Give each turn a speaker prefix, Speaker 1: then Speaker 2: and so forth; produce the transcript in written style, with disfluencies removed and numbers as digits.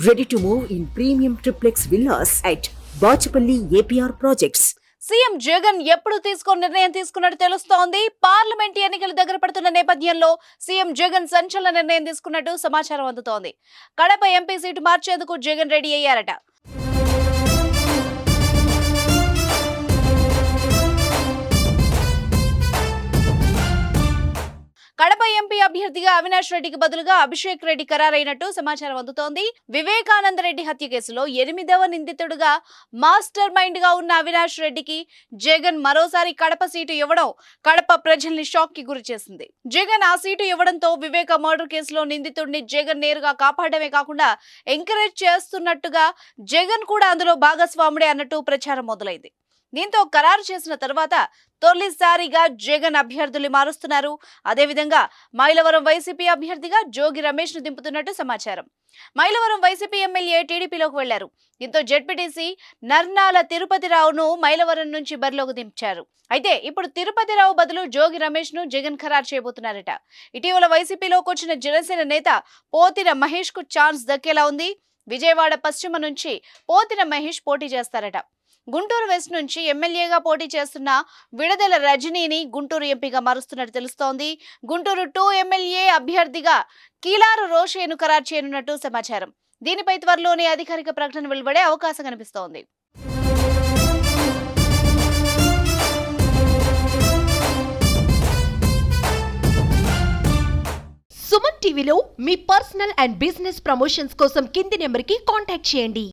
Speaker 1: Ready to move in premium triplex villas at Bachapalli APR Projects.
Speaker 2: CM Jagan ఎప్పుడు నిర్ణయం తీసుకున్నట్టు తెలుస్తోంది. పార్లమెంట్ ఎన్నికలు దగ్గర పడుతున్న నేపథ్యంలో సీఎం జగన్ సంచలన నిర్ణయం తీసుకున్నట్టు సమాచారం అందుతోంది. కడప ఎంపీ సీటు మార్చేందుకు జగన్ రెడీ అయ్యారట. కడప ఎంపీ అభ్యర్థిగా అవినాష్ రెడ్డికి బదులుగా అభిషేక్ రెడ్డి ఖరారైనట్టు సమాచారం అందుతోంది. వివేకానంద రెడ్డి హత్య కేసులో 8వ నిందితుడుగా మాస్టర్ మైండ్ గా ఉన్న అవినాష్ రెడ్డికి జగన్ మరోసారి కడప సీటు ఇవ్వడం కడప ప్రజల్ని షాక్ కి గురి చేసింది. జగన్ ఆ సీటు ఇవ్వడంతో వివేక మర్డర్ కేసులో నిందితుడిని జగన్ నేరుగా కాపాడమే కాకుండా ఎంకరేజ్ చేస్తున్నట్టుగా జగన్ కూడా అందులో భాగస్వాముడే అన్నట్టు ప్రచారం మొదలైంది. దీంతో ఖరారు చేసిన తర్వాత తొలిసారిగా జగన్ అభ్యర్థులు మారుస్తున్నారు. అదేవిధంగా మైలవరం వైసీపీ అభ్యర్థిగా జోగి రమేష్ ను దింపుతున్నట్టు సమాచారం. మైలవరం వైసీపీ ఎమ్మెల్యే టీడీపీలోకి వెళ్లారు. దీంతో జెడ్పీటీసీ నర్నాల తిరుపతిరావును మైలవరం నుంచి బరిలోకి దించారు. అయితే ఇప్పుడు తిరుపతిరావు బదులు జోగి రమేష్ ను జగన్ ఖరారు చేయబోతున్నారట. ఇటీవల వైసీపీలోకి వచ్చిన జనసేన నేత పోతిన మహేష్ కు ఛాన్స్ దక్కేలా ఉంది. విజయవాడ పశ్చిమ నుంచి పోతిన మహేష్ పోటీ చేస్తారట. గుంటూరు వెస్ట్ నుంచి ఎమ్మెల్యేగా పోటీ చేస్తున్న విడదల రజనీని గుంటూరు ఎంపీగా మారుస్తున్నట్టు తెలుస్తోంది. గుంటూరు 2 ఎమ్మెల్యే అభ్యర్థిగా కీలారు రోషేను ఖరారు చేయనున్నట్టు సమాచారం. దీనిపై త్వరలోనే అధికారిక ప్రకటన వెలువడే అవకాశం కనిపిస్తోంది.
Speaker 3: సుమన్ టీవీలో మీ పర్సనల్ అండ్ బిజినెస్ ప్రమోషన్స్ కోసం కింది నెంబర్కి కాంటాక్ట్ చేయండి.